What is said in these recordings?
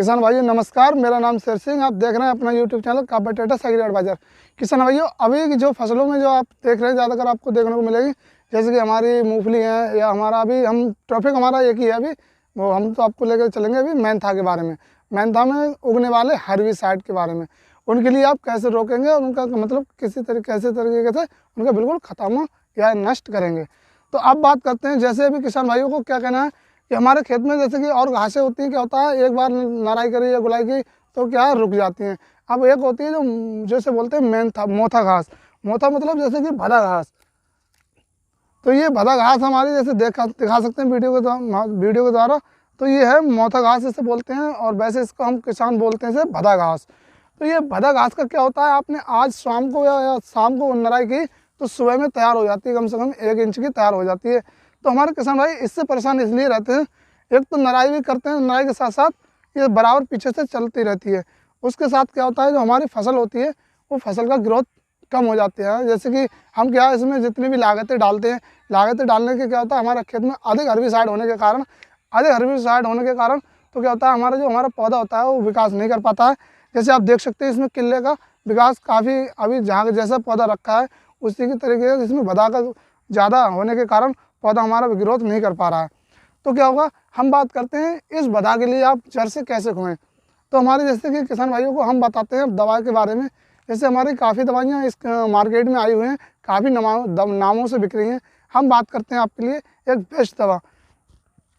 किसान भाइयों नमस्कार, मेरा नाम शेर सिंह। आप देख रहे हैं अपना YouTube channel competitors agri advisor. किसान भाइयों, अभी की जो फसलों में जो आप देख रहे हैं ज़्यादातर आपको देखने को मिलेगी, जैसे कि हमारी मूंगफली है या हमारा अभी हम टॉपिक हमारा एक ही है अभी, वो हम तो आपको लेकर चलेंगे अभी मेंथा के बारे में। मेंथा में उगने वाले हर्बिसाइड के बारे में, उनके लिए आप कैसे रोकेंगे और उनका मतलब कैसे तरीके से उनका बिल्कुल ख़त्म या नष्ट करेंगे। तो अब बात करते हैं, जैसे अभी किसान भाइयों को क्या कहना है कि हमारे खेत में जैसे कि और घासें होती हैं, क्या होता है एक बार नराई करी या गुलाई की तो क्या है रुक जाती हैं। अब एक होती है जो जैसे बोलते हैं मेंथा, मोथा घास। मोथा मतलब जैसे कि भदा घास। तो ये भदा घास हमारी जैसे दिखा सकते हैं वीडियो के द्वारा। तो ये है मोथा घास इसे बोलते हैं, और वैसे इसको हम किसान बोलते हैं इसे भदा घास। तो ये भदा घास का क्या होता है, आपने आज शाम को या शाम को नराई की तो सुबह में तैयार हो जाती है, कम से कम 1 इंच की तैयार हो जाती है। तो हमारे किसान भाई इससे परेशान इसलिए रहते हैं, एक तो नराई भी करते हैं, नराई के साथ साथ ये बराबर पीछे से चलती रहती है। उसके साथ क्या होता है, जो हमारी फसल होती है वो फसल का ग्रोथ कम हो जाती है। जैसे कि हम क्या इसमें जितनी भी लागतें डालते हैं, लागतें डालने के क्या होता है हमारे खेत में अधिक हर्बिसाइड होने के कारण तो क्या होता है हमारा पौधा होता है वो विकास नहीं कर पाता है। जैसे आप देख सकते हैं इसमें किले का विकास काफ़ी अभी जहाँ जैसा पौधा रखा है उसी के तरीके से इसमें भदा का ज़्यादा होने के कारण पौधा हमारा ग्रोथ नहीं कर पा रहा है। तो क्या होगा, हम बात करते हैं इस भदा के लिए आप जड़ से कैसे खोएं। तो हमारे जैसे कि किसान भाइयों को हम बताते हैं दवा के बारे में। जैसे हमारी काफ़ी दवाइयाँ इस मार्केट में आई हुई हैं, काफ़ी नामों से बिक रही हैं। हम बात करते हैं आपके लिए एक बेस्ट दवा,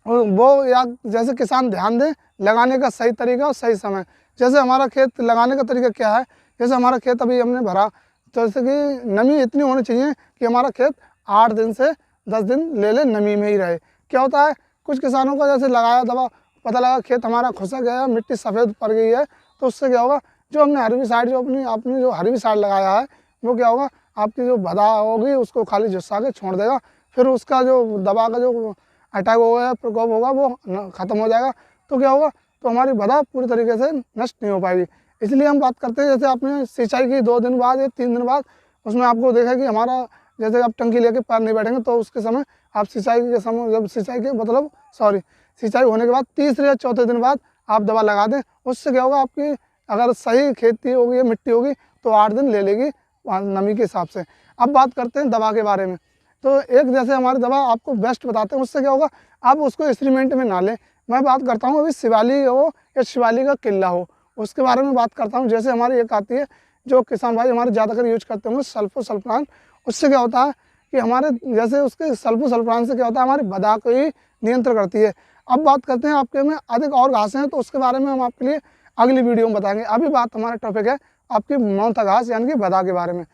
वो या जैसे किसान ध्यान दें लगाने का सही तरीका और सही समय। जैसे हमारा खेत लगाने का तरीका क्या है, जैसे हमारा खेत अभी हमने भरा, जैसे कि नमी इतनी होनी चाहिए कि हमारा खेत 8 दिन से 10 दिन ले नमी में ही रहे। क्या होता है कुछ किसानों का जैसे लगाया दवा, पता लगा खेत हमारा खुसक गया, मिट्टी सफ़ेद पड़ गई है, तो उससे क्या होगा जो हमने हर्बिसाइड जो अपनी जो हर्बिसाइड लगाया है वो क्या होगा आपकी जो भदा होगी उसको खाली झुस्सा के छोड़ देगा। फिर उसका जो दवा का जो अटैक होगा, प्रकोप होगा, वो ख़त्म हो जाएगा। तो क्या होगा, तो हमारी भदा पूरी तरीके से नष्ट नहीं हो पाएगी। इसलिए हम बात करते हैं जैसे आपने सिंचाई की 2 दिन बाद या 3 दिन बाद, उसमें आपको देखा कि हमारा जैसे आप टंकी लेके पार नहीं बैठेंगे तो उसके समय आप सिंचाई जब सिंचाई होने के बाद तीसरे या चौथे दिन बाद आप दवा लगा दें। उससे क्या होगा आपकी अगर सही खेती होगी या मिट्टी होगी तो 8 दिन ले लेगी नमी के हिसाब से। अब बात करते हैं दवा के बारे में। तो एक जैसे हमारी दवा आपको बेस्ट बताते हैं, उससे क्या होगा आप उसको एक्सपेरिमेंट में ना लें। मैं बात करता हूँ अभी शिवाली हो या शिवाली का किला हो, उसके बारे में बात करता हूँ। जैसे हमारी एक आती है जो किसान भाई हमारे ज़्यादातर यूज करते होंगे, सल्फोसल्फान। उससे क्या होता है कि हमारे जैसे उसके सल्फोसल्फान से क्या होता है हमारी भदा को ही नियंत्रण करती है। अब बात करते हैं आपके में अधिक और घासें हैं तो उसके बारे में हम आपके लिए अगली वीडियो में बताएंगे। अभी बात हमारा टॉपिक है आपकी मोथा घास यानी कि भदा के बारे में।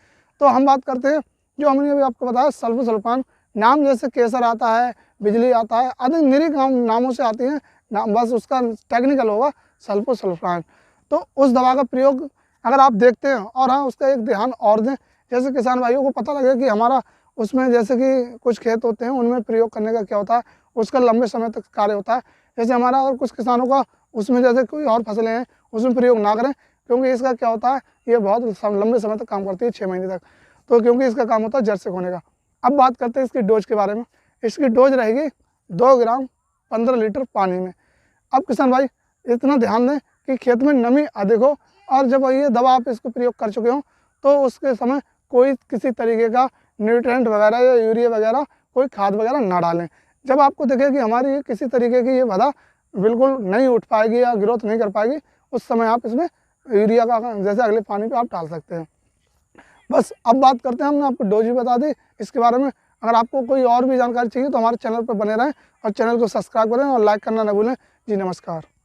तो हम बात करते हैं जो हमने अभी आपको बताया सल्फोसल्फान, नाम जैसे केसर आता है, बिजली आता है, अधिक निरी नामों से आती हैं नाम, बस उसका टेक्निकल होगा सल्फोसल्फान। तो उस दवा का प्रयोग अगर आप देखते हैं, और हाँ उसका एक ध्यान और दें, जैसे किसान भाइयों को पता लगे कि हमारा उसमें जैसे कि कुछ खेत होते हैं उनमें प्रयोग करने का क्या होता है उसका लंबे समय तक कार्य होता है। जैसे हमारा और कुछ किसानों का उसमें जैसे कोई और फसलें हैं उसमें प्रयोग ना करें, क्योंकि इसका क्या होता है ये बहुत लंबे समय तक काम करती है, 6 महीने तक। तो क्योंकि इसका काम होता है जड़ से खोने का। अब बात करते हैं इसकी डोज के बारे में। इसकी डोज रहेगी 2 ग्राम 15 लीटर पानी में। अब किसान भाई इतना ध्यान दें कि खेत में नमी अधिक हो, और जब ये दवा आप इसको प्रयोग कर चुके हो तो उसके समय कोई किसी तरीके का न्यूट्रिएंट वगैरह या यूरिया वगैरह कोई खाद वगैरह ना डालें। जब आपको दिखे कि हमारी किसी तरीके की ये भदा बिल्कुल नहीं उठ पाएगी या ग्रोथ नहीं कर पाएगी, उस समय आप इसमें यूरिया का जैसे अगले पानी पे आप डाल सकते हैं। बस अब बात करते हैं, हमने आपको डोज भी बता दी इसके बारे में। अगर आपको कोई और भी जानकारी चाहिए तो हमारे चैनल पर बने रहें और चैनल को सब्सक्राइब करें और लाइक करना न भूलें। जी नमस्कार।